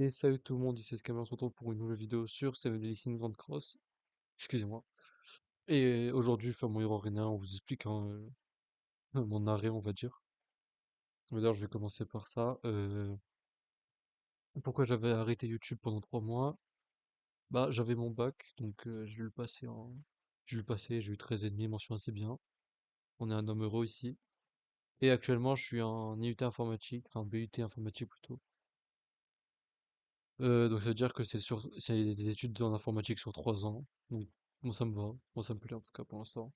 Et salut tout le monde, ici Escamer, on se retrouve pour une nouvelle vidéo sur Seven Deadly Sins Grand Cross. Excusez-moi. Et aujourd'hui, enfin, mon héros Renan, on vous explique hein, mon arrêt, on va dire. D'ailleurs, je vais commencer par ça. Pourquoi j'avais arrêté YouTube pendant 3 mois? Bah, j'avais mon bac, donc j'ai eu le passer J'ai eu le passé, j'ai eu 13,5, mention assez bien. On est un homme heureux ici. Et actuellement, je suis en IUT informatique, enfin BUT informatique plutôt. Donc ça veut dire que c'est des études en informatique sur 3 ans. Donc, moi ça me va, moi ça me plaît en tout cas pour l'instant.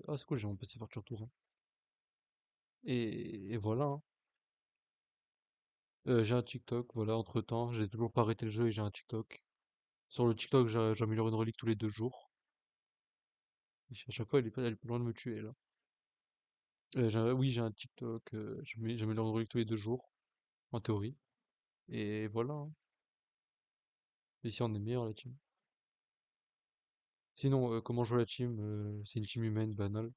Ah, c'est cool, j'ai mon PC Virtua Tour, hein. Et voilà, hein. J'ai un TikTok, voilà, entre-temps, j'ai toujours pas arrêté le jeu et j'ai un TikTok. Sur le TikTok, j'améliore une relique tous les 2 jours. Et à chaque fois, elle est pas loin de me tuer, là. Oui, j'ai un TikTok, j'améliore une relique tous les 2 jours, en théorie. Et voilà, hein. Ici, on est meilleur, la team. Sinon, comment jouer la team? C'est une team humaine, banale.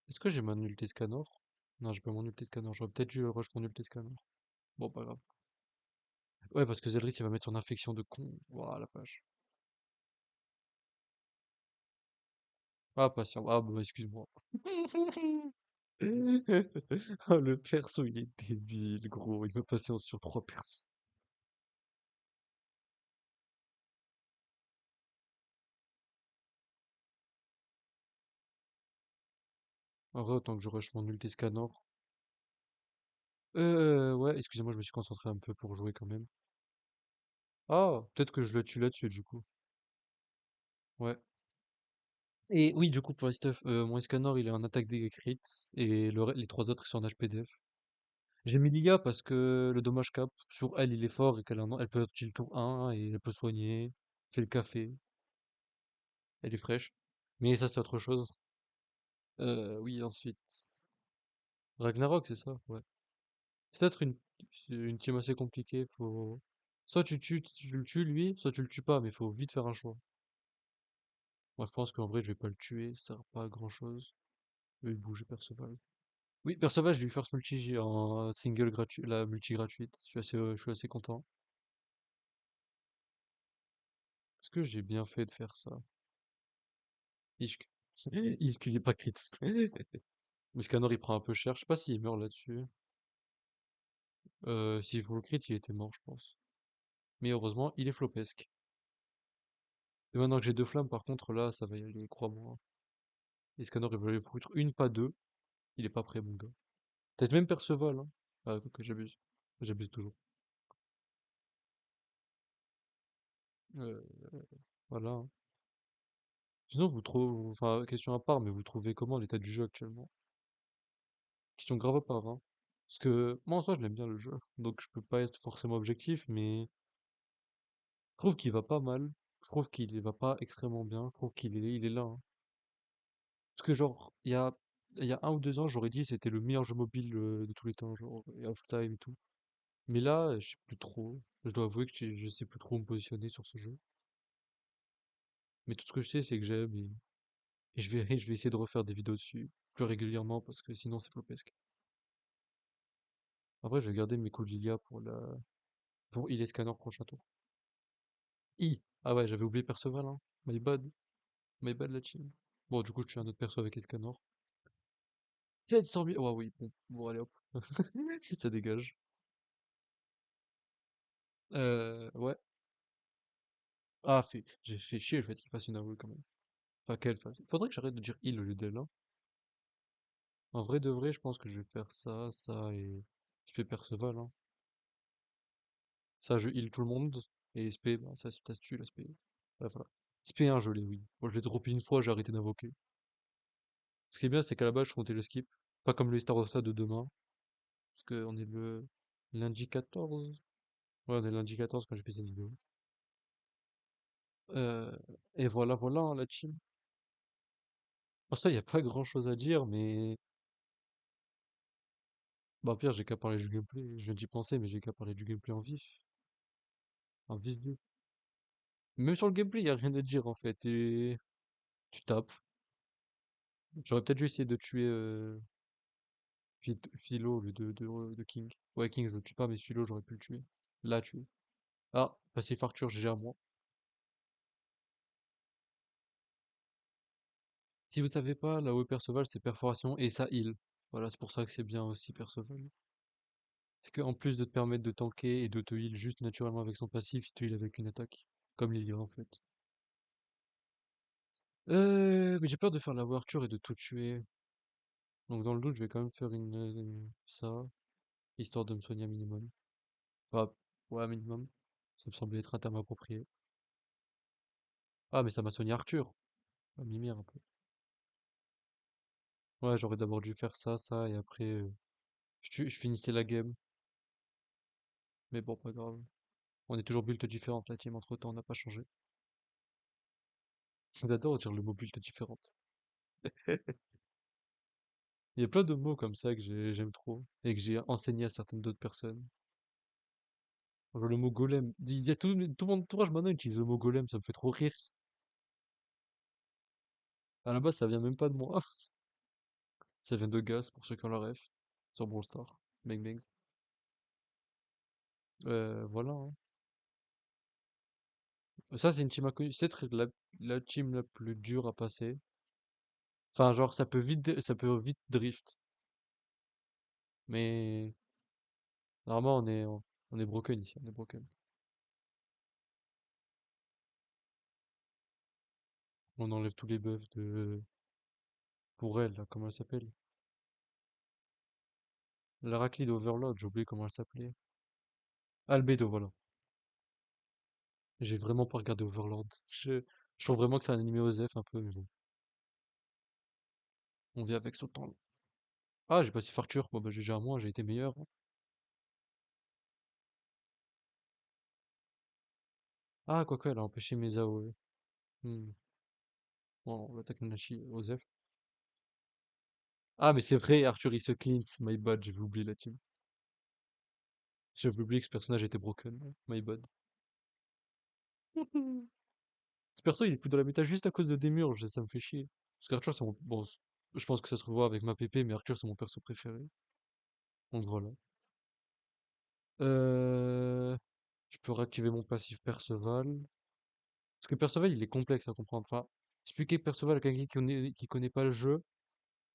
Est-ce que j'ai ma nullité Scanor? Non, j'ai pas mon nullité Scanor, j'aurais peut-être dû rush mon nullité Scanor. Bon, pas grave. Ouais, parce que Zeldris, il va mettre son infection de con. Ouah, la vache. Ah, patient. Ah, bah, excuse-moi. Ah, le perso, il est débile, gros. Il veut passer sur 3 persos. En vrai, autant que je rush mon ulti Scanor. Ouais, excusez-moi, je me suis concentré un peu pour jouer quand même. Ah, peut-être que je le tue là-dessus, du coup. Ouais. Et oui, du coup, pour les stuff, mon Escanor, il est en attaque des crits, et les 3 autres, ils sont en HPDF. J'ai mis Lilia parce que le dommage cap, sur elle, il est fort, et elle peut utiliser le tour 1, et elle peut soigner, fait le café, elle est fraîche. Mais ça, c'est autre chose. Oui, ensuite. Ragnarok, c'est ça? Ouais. C'est peut-être une team assez compliquée. Soit tu le tues lui, soit tu le tues pas, mais faut vite faire un choix. Moi, je pense qu'en vrai, je vais pas le tuer, ça sert pas à grand chose. Je vais bouger Perceval. Oui, Perceval, je lui first multi en single gratuit, la multi gratuite. Je suis assez content. Est-ce que j'ai bien fait de faire ça? Ishk. Ishk, il est pas crit. Mais Scanner, il prend un peu cher. Je sais pas s'il meurt là-dessus. S'il faut le crit, il était mort, je pense. Mais heureusement, il est flopesque. Et maintenant que j'ai 2 flammes, par contre, là, ça va y aller, crois-moi. Et Scanner, il veut aller foutre une, pas deux. Il est pas prêt, mon gars. Peut-être même Perceval, hein. Ah, que j'abuse. J'abuse toujours. Euh, voilà, hein. Sinon, enfin, question à part, mais vous trouvez comment l'état du jeu actuellement? Question grave à part, hein. Parce que, moi, en soi, je l'aime bien le jeu. Donc, je peux pas être forcément objectif, mais je trouve qu'il va pas mal. Je trouve qu'il va pas extrêmement bien. Je trouve il est là, hein. Parce que, genre, il y a 1 ou 2 ans, j'aurais dit c'était le meilleur jeu mobile de tous les temps, genre, et off-time et tout. Mais là, je sais plus trop. Je dois avouer que je sais plus trop où me positionner sur ce jeu. Mais tout ce que je sais, c'est que j'aime et je vais essayer de refaire des vidéos dessus plus régulièrement parce que sinon c'est flopesque. En vrai, je vais garder mes coups de Lilia pour il est scanner prochain tour. Ah ouais, j'avais oublié Perceval, hein. My bad. My bad la team. Bon, du coup, je tue un autre perso avec Escanor. 400 000. Oh oui, bon, allez hop. Ça dégage. Ouais. Ah, j'ai fait chier le fait qu'il fasse une AOE quand même. Enfin, qu'elle fasse. Faudrait que j'arrête de dire il au lieu d'elle, hein. En vrai de vrai, je pense que je vais faire ça, ça et je fais Perceval, hein. Ça, je heal tout le monde. Et SP, bah, ça se tue, la SP. Voilà, voilà. SP1, je l'ai, oui. Moi, je l'ai droppé une fois, j'ai arrêté d'invoquer. Ce qui est bien, c'est qu'à la base, je comptais le skip. Pas comme les Starosta de demain. Parce qu'on est le lundi 14. Ouais, on est lundi 14 quand j'ai fait cette vidéo. Euh, et voilà, voilà, hein, la team. Pour ça, il n'y a pas grand chose à dire, mais. Bah, pire, j'ai qu'à parler du gameplay. Je viens d'y penser, mais j'ai qu'à parler du gameplay en vif. En vif, vif. Même sur le gameplay, il n'y a rien à dire, en fait. Tu tapes. J'aurais peut-être dû essayer de tuer. Philo, de King. Ouais, King, je le tue pas, mais Philo, j'aurais pu le tuer. Là, tuer. Ah, passif Arthur, GG à moi. Si vous savez pas, la haut Perceval, c'est perforation et ça heal. Voilà, c'est pour ça que c'est bien aussi Perceval. C'est qu'en plus de te permettre de tanker et de te heal juste naturellement avec son passif, il te heal avec une attaque. Comme Lilia en fait. Mais j'ai peur de faire la voie Arthur et de tout tuer. Donc dans le doute, je vais quand même faire ça, histoire de me soigner un minimum. Enfin, ouais, un minimum. Ça me semblait être un terme approprié. Ah, mais ça m'a soigné Arthur. Ah, mimir un peu. Ouais, j'aurais d'abord dû faire ça, et après, je finissais la game. Mais bon, pas grave. On est toujours build différentes, la team, entre-temps, on n'a pas changé. J'adore dire le mot build différente. Il y a plein de mots comme ça que j'aime trop, et que j'ai enseigné à certaines d'autres personnes. Genre le mot golem. Il y a tout mon entourage maintenant utilise le mot golem, ça me fait trop rire. À la base, ça vient même pas de moi. Ça vient de Gas, pour ceux qui ont la ref, sur Brawl Stars. Bang bang. Voilà, hein. Ça, c'est une team inconnue. C'est peut-être la team la plus dure à passer. Enfin, genre, ça peut vite drift. Mais normalement, on est broken ici, on est broken. On enlève tous les buffs pour elle, là, comment elle s'appelle? L'Arachnid Overload, j'ai oublié comment elle s'appelait. Albedo, voilà. J'ai vraiment pas regardé Overlord. Je trouve vraiment que c'est un animé OSEF un peu, mais bon. On vit avec ce temps. Ah, j'ai passé Arthur. Bon, bah, GG à moi, j'ai été meilleur, hein. Ah, quoique, elle a empêché mes AOE. Hmm. Bon, on attaque Nashi, OSEF. Ah, mais c'est vrai, Arthur, il se cleanse. My bad, j'avais oublié la team. J'avais oublié que ce personnage était broken. My bad. Ce perso, il est plus dans la méta juste à cause de Démurge, ça me fait chier. Parce qu'Arthur, c'est mon... Bon, je pense que ça se revoit avec ma PP, mais Arthur, c'est mon perso préféré. Donc voilà. Euh... Je peux réactiver mon passif Perceval. Parce que Perceval, il est complexe à comprendre. Enfin, expliquer Perceval à quelqu'un qui connaît pas le jeu.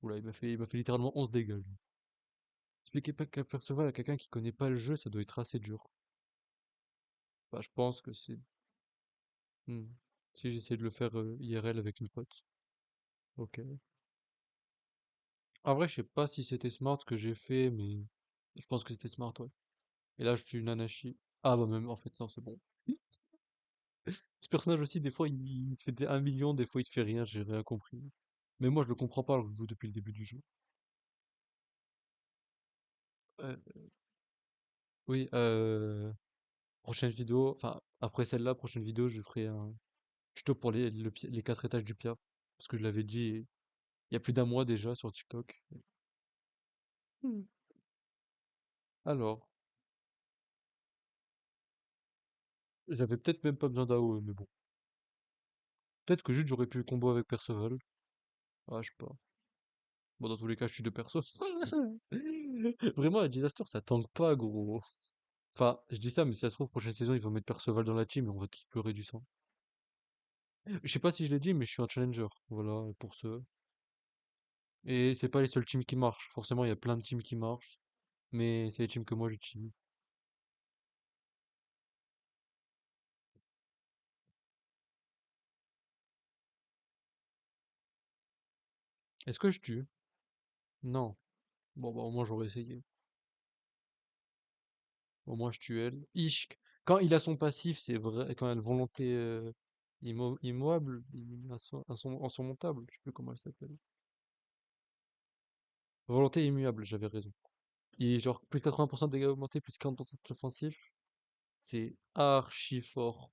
Oula, il m'a fait littéralement 11 dégâts, lui. Expliquer pas qu'à Perceval à quelqu'un qui connaît pas le jeu, ça doit être assez dur. Bah, je pense que c'est... Hmm. Si j'essaie de le faire IRL avec une pote. Ok. En vrai, je sais pas si c'était smart ce que j'ai fait, mais je pense que c'était smart, ouais. Et là, je tue Nanashi. Ah bah même, en fait, non, c'est bon. Ce personnage aussi, des fois, il se fait des 1 million, des fois, il te fait rien, j'ai rien compris. Mais moi, je le comprends pas, alors que je joue depuis le début du jeu. Euh, oui, prochaine vidéo, enfin, après celle-là, prochaine vidéo, je ferai un tuto pour les 4 étages du Piaf. Parce que je l'avais dit il y a plus d'un mois déjà sur TikTok. Hmm. Alors, j'avais peut-être même pas besoin d'AOE, mais bon. Peut-être que juste j'aurais pu le combo avec Perceval. Ah, je sais pas. Bon, dans tous les cas, je suis deux persos. Vraiment, la Disaster, ça tank pas, gros. Enfin, je dis ça, mais si ça se trouve, prochaine saison, ils vont mettre Perceval dans la team et on va tous pleurer du sang. Je sais pas si je l'ai dit, mais je suis un challenger. Voilà, pour ce. Et c'est pas les seules teams qui marchent. Forcément, il y a plein de teams qui marchent. Mais c'est les teams que moi j'utilise. Est-ce que je tue? Non. Bon, bah, au moins j'aurais essayé. Au moins je tue elle. Ishk. Quand il a son passif, c'est vrai. Quand il a une volonté immuable, insurmontable. Je sais plus comment elle s'appelle. Volonté immuable, j'avais raison. Il est genre plus de 80% de dégâts augmentés, plus 40% de offensif. C'est archi fort.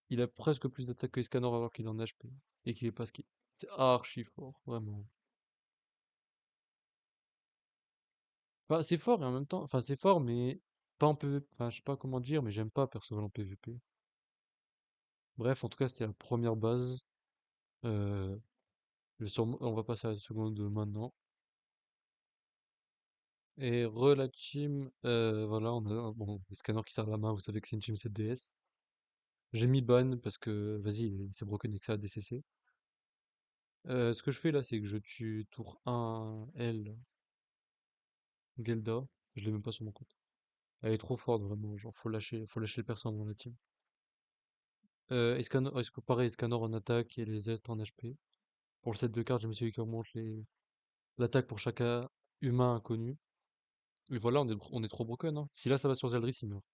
Il a presque plus d'attaque que Scanner alors qu'il est en HP. Et qu'il est pas ski. C'est archi fort, vraiment. Enfin, c'est fort et en même temps. Enfin, c'est fort, mais pas en PvP. Enfin, je sais pas comment dire, mais j'aime pas Perceval en PvP. Bref, en tout cas, c'était la première base. Euh, on va passer à la seconde maintenant. Et re la team, voilà, on a bon, les scanners qui serrent la main, vous savez que c'est une team 7DS. J'ai mis ban parce que, vas-y, c'est broken et que ça a DCC. Ce que je fais là, c'est que je tue tour 1 L, Gelda. Je l'ai même pas sur mon compte. Elle est trop forte, vraiment. Genre, faut lâcher le perso dans la team. Escanor, pareil, Escanor en attaque et les Est en HP. Pour le set de cartes, je me suis dit qu'on monte l'attaque pour chaque humain inconnu. Et voilà, on est trop broken, hein. Si là ça va sur Zeldris, il meurt.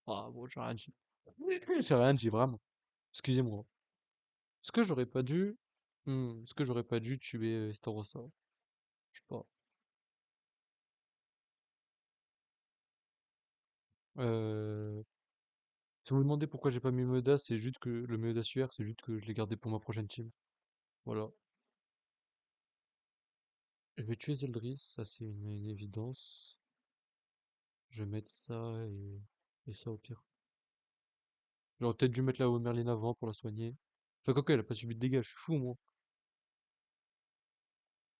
Ah bon, j'ai rien dit. J'ai rien dit, vraiment. Excusez-moi. Ce que j'aurais pas dû tuer Estarossa. Je sais pas. Euh, Si vous vous demandez pourquoi j'ai pas mis Medas, c'est juste que le Medas UR, c'est juste que je l'ai gardé pour ma prochaine team. Voilà. Je vais tuer Zeldris, ça c'est une évidence. Je vais mettre ça et ça au pire. J'aurais peut-être dû mettre la Merlin avant pour la soigner. Enfin, quoi elle a pas subi de dégâts, je suis fou, moi.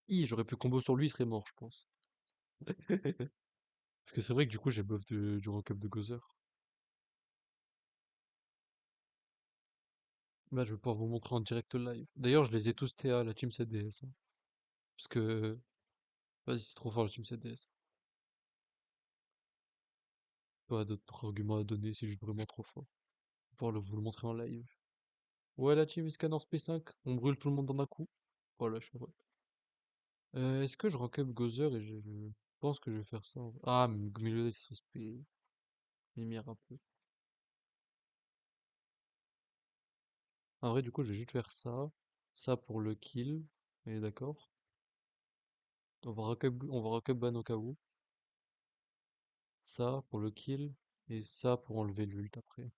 J'aurais pu combo sur lui, il serait mort, je pense. Parce que c'est vrai que du coup, j'ai buff du rank up de Gozer. Bah, je vais pouvoir vous montrer en direct live. D'ailleurs, je les ai tous TA, la team 7DS, hein. Parce que, vas-y, c'est trop fort la team 7DS. Pas d'autres arguments à donner, c'est juste vraiment trop fort. Pouvoir vous le montrer en live. Ouais, la team Scanners P5, on brûle tout le monde en un coup. Voilà, je suis heureux. Est-ce que je rank up Gozer et je pense que je vais faire ça. Ah, mais Gomilodel, c'est suspect. Mimir un peu. En vrai, du coup, je vais juste faire ça. Ça pour le kill. Et d'accord. On va rank up ban au cas où. Ça pour le kill. Et ça pour enlever l'ult après.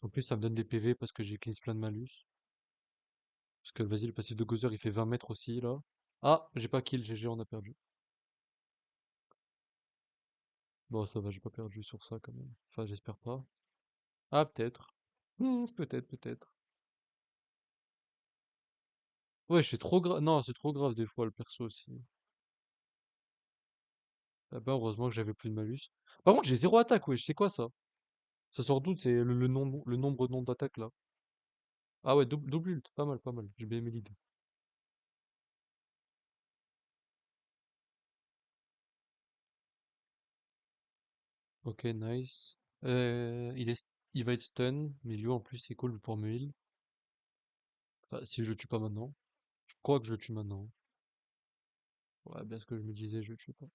En plus, ça me donne des PV parce que j'ai cleanse plein de malus. Parce que vas-y, le passif de Gozer il fait 20 mètres aussi là. Ah, j'ai pas kill, GG, on a perdu. Bon, ça va, j'ai pas perdu sur ça quand même. Enfin, j'espère pas. Ah, peut-être. Peut-être, peut-être. Ouais, c'est trop grave. Non, c'est trop grave des fois le perso aussi. Ah bah, heureusement que j'avais plus de malus. Par contre, j'ai zéro attaque, ouais, c'est quoi ça? Ça sort d'où? C'est le nombre de nombres d'attaques là. Ah ouais, double ult, pas mal, pas mal. J'ai bien aimé l'idée. Ok, nice. Il va être stun, mais lui en plus c'est cool pour me heal. Enfin, si je le tue pas maintenant. Je crois que je le tue maintenant. Ouais, bien ce que je me disais, je le tue pas.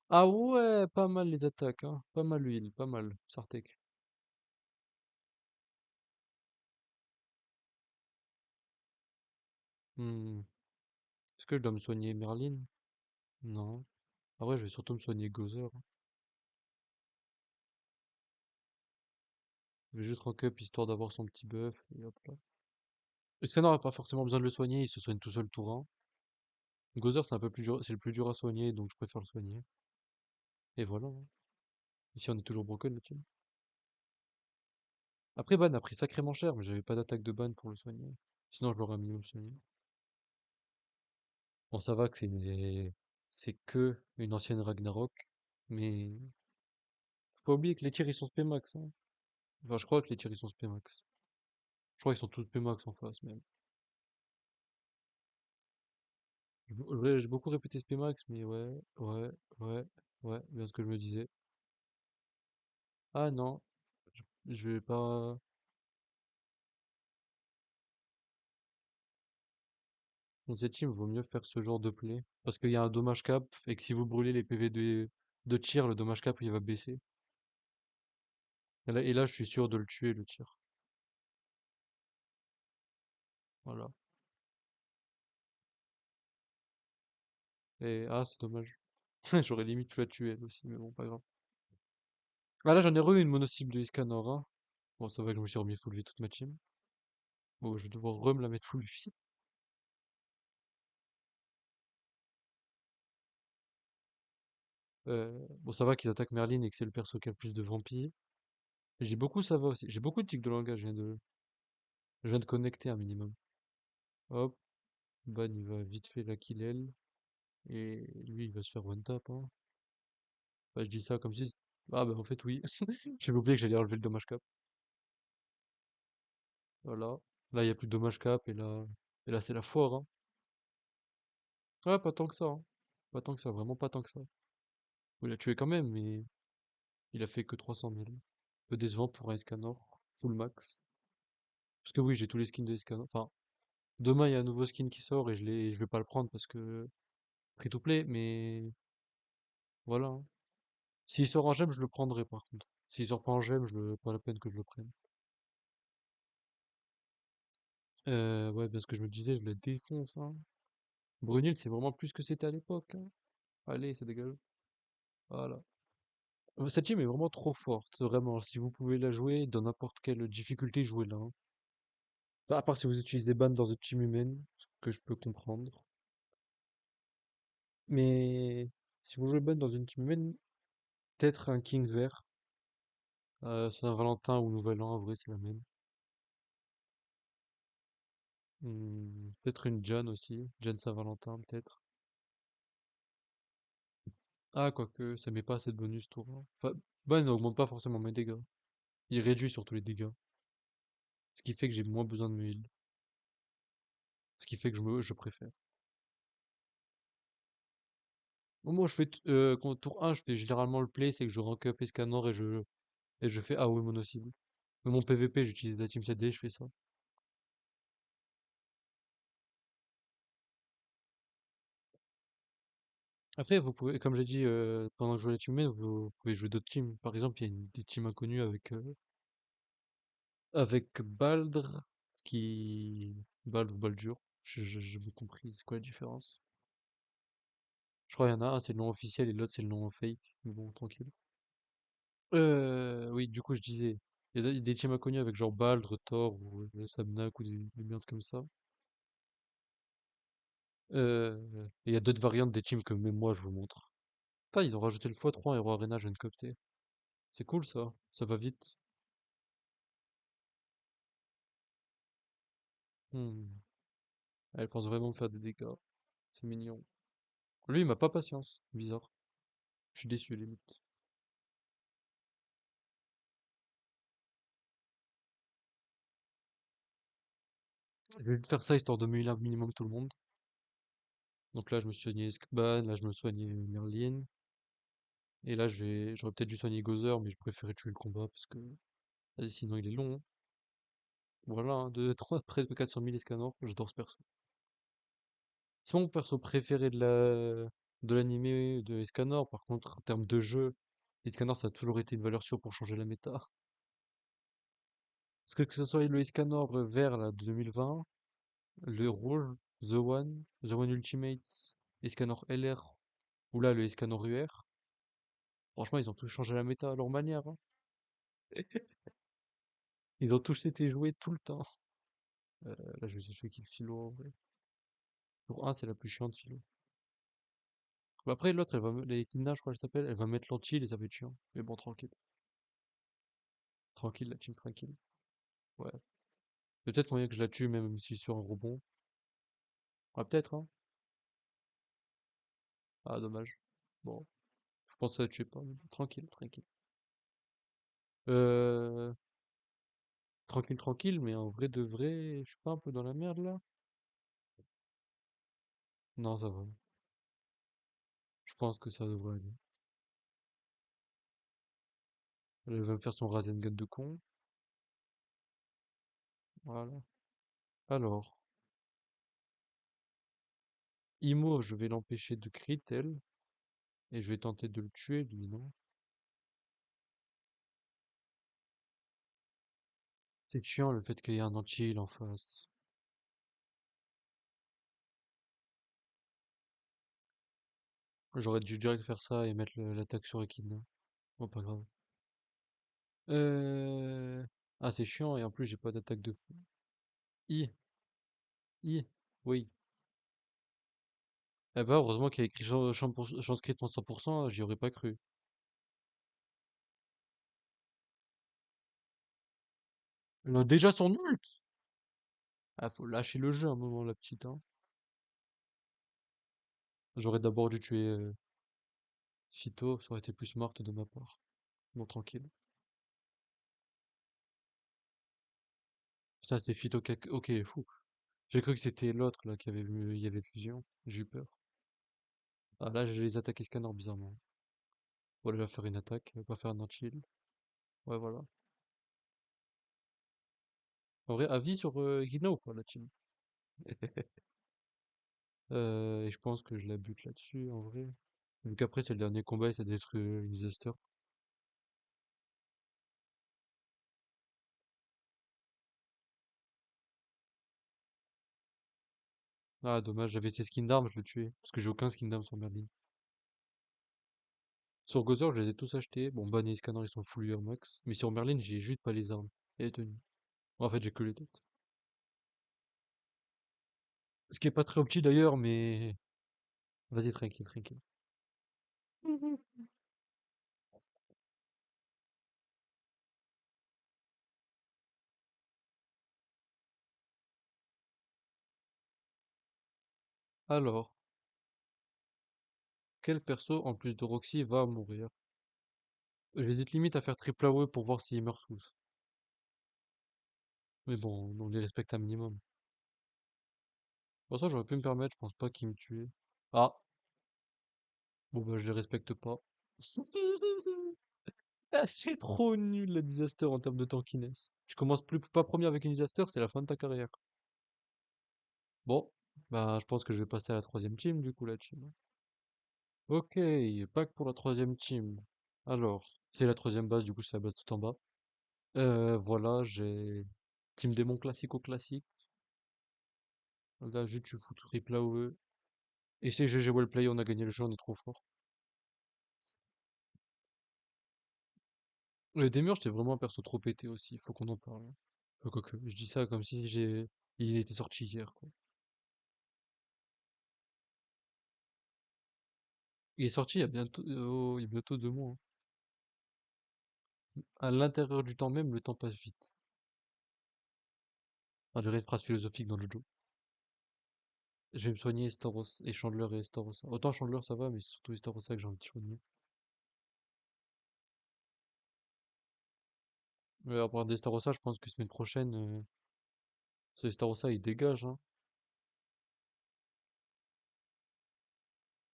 Ah ouais, pas mal les attaques, hein. Pas mal l'huile, pas mal. Sartek. Hmm. Est-ce que je dois me soigner Merlin? Non. Ah ouais, je vais surtout me soigner Gozer, hein. Je vais juste rank up histoire d'avoir son petit buff et hop là. Le scanner n'a pas forcément besoin de le soigner, il se soigne tout seul tour 1. Gozer c'est un peu plus dur, c'est le plus dur à soigner, donc je préfère le soigner. Et voilà, hein. Ici on est toujours broken là-dessus. Après ban a pris sacrément cher, mais j'avais pas d'attaque de ban pour le soigner. Sinon je l'aurais un minimum soigné. Bon ça va que c'est que une ancienne Ragnarok, mais faut pas oublier que les tirs ils sont Spmax, hein. Enfin je crois que les tirs ils sont Spmax. Je crois qu'ils sont tous Spmax en face même. J'ai beaucoup répété Spmax, mais ouais, ouais, ouais, ouais, bien ce que je me disais. Ah non, je vais pas. Dans cette team, vaut mieux faire ce genre de play. Parce qu'il y a un dommage cap, et que si vous brûlez les PV de tir, le dommage cap il va baisser. Et là, je suis sûr de le tuer, le tir. Voilà. Et ah, c'est dommage. J'aurais limite pu la tuer elle aussi, mais bon, pas grave. Ah là, j'en ai re une mono-cible de Iscanor, hein. Bon, ça va que je me suis remis full vie toute ma team. Bon, je vais devoir me la mettre full vie. Bon, ça va qu'ils attaquent Merlin et que c'est le perso qui a le plus de vampires. J'ai beaucoup, ça va aussi. J'ai beaucoup de tics de langage, je viens de connecter un minimum. Hop, Ban, il va vite fait la kill elle. Et lui, il va se faire one tap, hein. Bah, je dis ça comme si... Ah bah en fait oui. J'avais oublié que j'allais enlever le dommage cap. Voilà. Là, il y a plus de dommage cap et là c'est la foire, hein. Ouais, pas tant que ça, hein. Pas tant que ça, vraiment pas tant que ça. Bon, il a tué quand même, mais il a fait que 300 000. Peu décevant pour un Escanor. Full max. Parce que oui, j'ai tous les skins de Escanor. Enfin, demain, il y a un nouveau skin qui sort et je vais pas le prendre parce que free to play, mais voilà, hein. S'il sort en gemme, je le prendrai par contre. S'il sort pas en gemme, pas la peine que je le prenne. Ouais, parce que je me disais, je la défonce, hein. Brunhild, c'est vraiment plus que c'était à l'époque, hein. Allez, ça dégage. Voilà. Cette team est vraiment trop forte, vraiment. Si vous pouvez la jouer dans n'importe quelle difficulté, jouez-la, hein. Enfin, à part si vous utilisez ban dans une team humaine, ce que je peux comprendre. Mais si vous jouez ban dans une team humaine, peut-être un King vert. Saint-Valentin ou Nouvel An, en vrai, c'est la même. Peut-être une Jeanne aussi. Jeanne Saint-Valentin, peut-être. Ah, quoique, ça met pas assez de bonus tour, hein. Enfin, ban n'augmente pas forcément mes dégâts. Il réduit surtout les dégâts. Ce qui fait que j'ai moins besoin de me heal. Ce qui fait que je préfère. Moi, je fais, tour 1, je fais généralement le play, c'est que je rank up Escanor et je fais AOE mono cible. Mais mon PVP, j'utilise la team CD, je fais ça. Après, vous pouvez, comme j'ai dit, pendant que je jouais la team main, vous pouvez jouer d'autres teams. Par exemple, il y a des teams inconnues avec Baldr, Bald ou Baldur. J'ai pas compris, c'est quoi la différence? Je crois qu'il y en a un, c'est le nom officiel et l'autre, c'est le nom fake. Mais bon, tranquille. Oui, du coup, je disais, il y a des teams inconnus avec genre Baldr, Thor ou Sabnak ou des merdes comme ça. Et il y a d'autres variantes des teams que même moi je vous montre. Putain, ils ont rajouté le x3 en Hero Arena, je viens de capter. C'est cool ça, ça va vite. Hmm. Elle pense vraiment me faire des dégâts. C'est mignon. Lui, il m'a pas patience. Bizarre. Je suis déçu, limite. Je vais faire ça histoire de me heal un minimum tout le monde. Donc là, je me suis soigné Escban, là, je me soignais Merlin. Et là, j'aurais peut-être dû soigner Gozer, mais je préférais tuer le combat parce que, vas-y, sinon il est long, hein. Voilà, hein, 3, presque 400 000 Escanor. J'adore ce perso. C'est mon perso préféré de l'animé de Escanor. Par contre, en termes de jeu, Escanor, ça a toujours été une valeur sûre pour changer la méta. Parce que ce soit le Escanor vert là, de 2020, le rouge, The One Ultimate, Escanor LR, ou là le Escanor UR, franchement, ils ont tous changé la méta à leur manière, hein. Ils ont tous été joués tout le temps. Là, je vais chercher qui Philo en vrai. Pour un, c'est la plus chiante, Philo. Bah, après, l'autre, les Kidna, je crois qu'elle s'appelle, elle va mettre l'anti et ça va être chiant. Mais bon, tranquille. Tranquille, la team tranquille. Ouais. Peut-être moyen que je la tue même si sur un rebond. Ah, peut-être, hein. Ah, dommage. Bon, je pense que ça la tuer pas, mais bon, tranquille, tranquille. Euh, tranquille, tranquille, mais en vrai de vrai, je suis pas un peu dans la merde là? Non, ça va. Je pense que ça devrait aller. Elle va me faire son Rasengan de con. Voilà. Alors, Imo, je vais l'empêcher de crit, elle. Et je vais tenter de le tuer, lui, non? C'est chiant le fait qu'il y ait un anti-heal en face. J'aurais dû direct faire ça et mettre l'attaque sur Echidna. Bon, pas grave. Euh... Ah, c'est chiant et en plus, j'ai pas d'attaque de fou. I, I, oui. Eh ben, heureusement qu'il y a écrit chance crit pour 100%, j'y aurais pas cru. Elle a déjà son ult! Ah, faut lâcher le jeu à un moment, la petite, hein. J'aurais d'abord dû tuer Phyto, ça aurait été plus smart de ma part. Bon, tranquille. Putain, c'est Phyto Ok, fou. J'ai cru que c'était l'autre là qui avait il y avait fusion. J'ai eu peur. Ah là, j'ai les attaques scanner bizarrement. Voilà, il va faire une attaque, il va pas faire un chill. Ouais, voilà. En vrai, avis sur Gina ou pas la team? Et je pense que je la bute là-dessus en vrai. Vu qu'après c'est le dernier combat et ça doit être une disaster. Ah dommage, j'avais ses skins d'armes, je l'ai tué. Parce que j'ai aucun skin d'armes sur Merlin. Sur Gozer, je les ai tous achetés. Bon, Ban et Scanner ils sont full UR max. Mais sur Merlin, j'ai juste pas les armes. Et les tenues. En fait, j'ai que les têtes. Ce qui est pas très opti d'ailleurs, mais. Vas-y, tranquille, tranquille. Mhm. Alors, quel perso en plus de Roxy va mourir? J'hésite limite à faire triple AOE pour voir s'ils meurent tous. Mais bon, on les respecte un minimum. Pour ça, j'aurais pu me permettre, je pense pas qu'ils me tuaient. Ah, bon bah je les respecte pas. Ah, c'est trop nul la disaster en termes de tankiness. Tu commences plus pas premier avec une disaster, c'est la fin de ta carrière. Bon, bah je pense que je vais passer à la troisième team du coup la team. Ok, pack pour la troisième team. Alors, c'est la troisième base, du coup c'est la base tout en bas. Voilà, j'ai Team Démon classique au classique. Là, juste tu fous triple AOE. Et c'est GG Wellplay, on a gagné le jeu, on est trop fort. Le Démurge, c'était vraiment un perso trop pété aussi, faut qu'on en parle. Quoique, je dis ça comme si il était sorti hier, quoi. Il est sorti il y a bientôt 2 mois, hein. À l'intérieur du temps même, le temps passe vite. On dirait une phrase philosophique dans le jeu. Je vais me soigner Staros et Chandler et Starossa. Autant Chandler ça va, mais c'est surtout Starossa que j'ai envie de soigner. Mais à part des Starossa, je pense que semaine prochaine, ce Starossa il dégage, hein.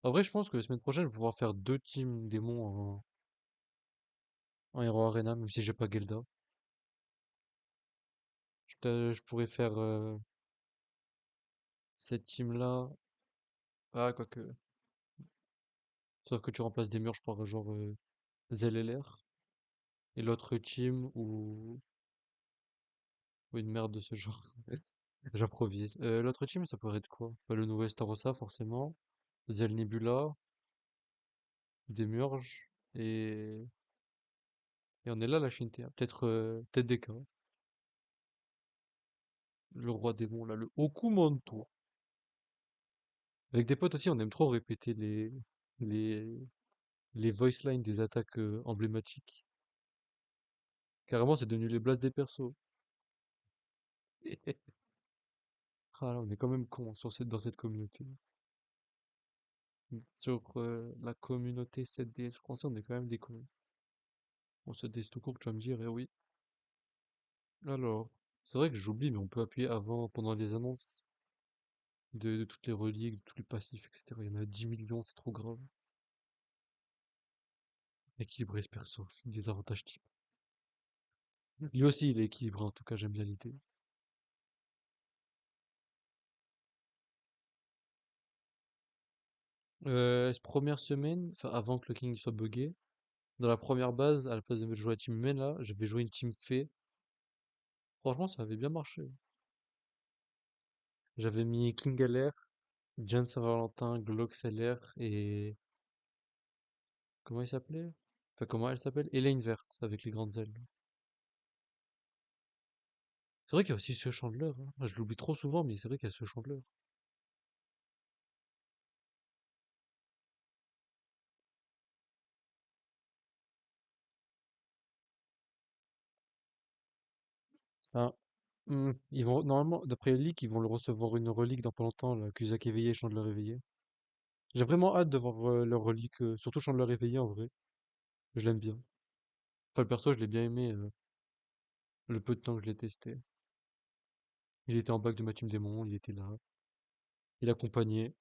En vrai, je pense que la semaine prochaine, je vais pouvoir faire 2 teams démons en Hero Arena, même si j'ai pas Gelda. Je pourrais faire cette team-là. Ah, quoique. Sauf que tu remplaces des murs par genre ZLR. Et l'autre team ou une merde de ce genre. J'improvise. L'autre team, ça pourrait être quoi? Bah, le nouveau Starossa, forcément. Zel Nebula, Demiurge, et on est là, la Shintea. Peut-être DK. Le roi démon, là, le Okumanto. Avec des potes aussi, on aime trop répéter les, les voice lines des attaques emblématiques. Carrément, c'est devenu les blasts des persos. Ah là, on est quand même cons dans cette communauté. Sur la communauté 7DS français, on est quand même des cons. Bon, 7DS tout court, tu vas me dire, eh oui. Alors, c'est vrai que j'oublie, mais on peut appuyer avant, pendant les annonces de toutes les reliques, de tous les passifs, etc. Il y en a 10 millions, c'est trop grave. Équilibré ce perso, des avantages types. Lui aussi, il est équilibré, en tout cas, j'aime bien l'idée. Cette première semaine, enfin avant que le King soit buggé, dans la première base, à la place de jouer la team main là, j'avais joué une team fée. Franchement, ça avait bien marché. J'avais mis King LR, John Saint-Valentin, Gloxeler et comment il s'appelait? Enfin, comment elle s'appelle? Elaine Verte, avec les grandes ailes. C'est vrai qu'il y a aussi ce Chandler, hein. Je l'oublie trop souvent, mais c'est vrai qu'il y a ce Chandler. Enfin, ils vont, normalement, d'après les leaks, ils vont le recevoir une relique dans pas longtemps, là, Cusack éveillé, Chandler éveillé. J'ai vraiment hâte de voir leur relique, surtout Chant de le réveiller en vrai. Je l'aime bien. Enfin, le perso, je l'ai bien aimé le peu de temps que je l'ai testé. Il était en bac de ma team démon, il était là. Il accompagnait.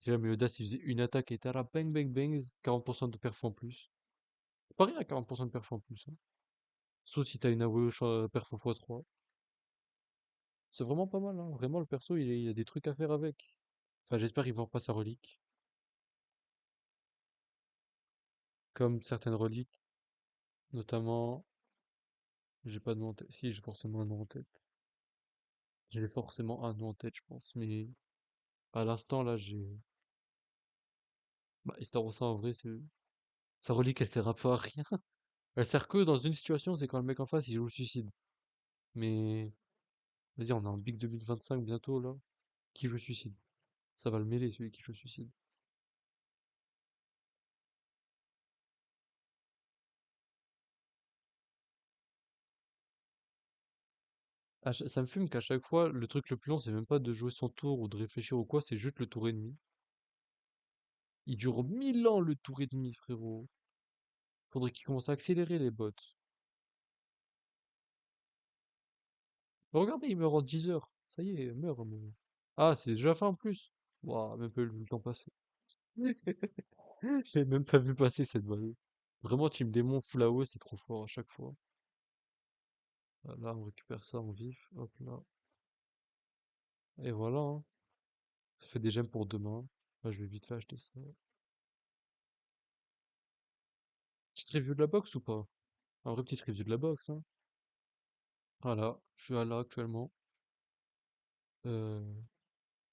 Si jamais le DAS il faisait une attaque et était là, bang bang bang, 40% de perf en plus. C'est pas rien à 40% de perf en plus, hein. Sauf si t'as une AOE perf x3. C'est vraiment pas mal, hein. Vraiment, le perso, il a des trucs à faire avec. Enfin, j'espère qu'il va pas sa relique. Comme certaines reliques, notamment, j'ai pas de nom en tête. Si, j'ai forcément un nom en tête. J'ai forcément un nom en tête, je pense. Mais à l'instant, là, j'ai. Bah, Histoire ça, en vrai, c'est. Sa relique, elle sert un peu à rien. Elle sert que dans une situation, c'est quand le mec en face, il joue le suicide. Mais. Vas-y, on est en Big 2025 bientôt, là. Qui joue le suicide? Ça va le mêler, celui qui joue le suicide. Ça me fume qu'à chaque fois, le truc le plus long, c'est même pas de jouer son tour ou de réfléchir ou quoi, c'est juste le tour ennemi. Il dure 1000 ans le tour ennemi, frérot. Faudrait qu'il commence à accélérer les bots. Mais regardez, il meurt en 10 heures. Ça y est, meurt. Ah, c'est déjà fait en plus. Waouh, même pas vu le temps passer. J'ai même pas vu passer cette balle. Vraiment, Team Démon full AOE, c'est trop fort à chaque fois. Là, on récupère ça en vif. Hop là. Et voilà, hein. Ça fait des gemmes pour demain. Là, je vais vite fait acheter ça. Petite review de la box ou pas? Un vrai petite review de la box, hein. Voilà, je suis à là actuellement. Euh,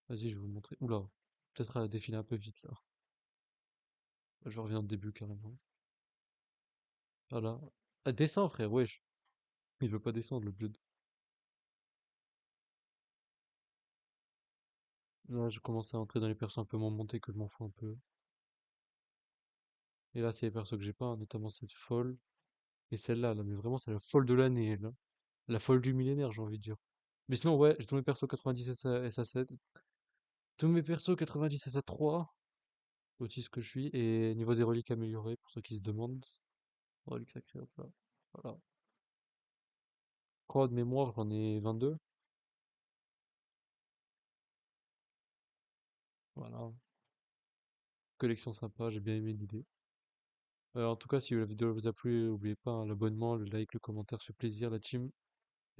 Vas-y, je vais vous montrer. Oula, peut-être à défiler un peu vite là. Je reviens au début carrément. Voilà. Ah, descends, frère, wesh. Il veut pas descendre, le bled. Là, je commence à entrer dans les persos un peu moins montés que je m'en fous un peu. Et là, c'est les persos que j'ai pas, hein, notamment cette folle. Et celle-là, là, mais vraiment, c'est la folle de l'année, elle, hein. La folle du millénaire, j'ai envie de dire. Mais sinon, ouais, j'ai tous mes persos 90 SA7. Tous mes persos 90 SA3. Aussi ce que je suis. Et niveau des reliques améliorées, pour ceux qui se demandent. Reliques sacrées, hop là. Voilà. Croix de mémoire, j'en ai 22. Voilà. Collection sympa, j'ai bien aimé l'idée. En tout cas, si la vidéo vous a plu, n'oubliez pas hein, l'abonnement, le like, le commentaire, ça fait plaisir, la team.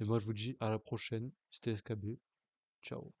Et moi, je vous dis à la prochaine. C'était SKB. Ciao.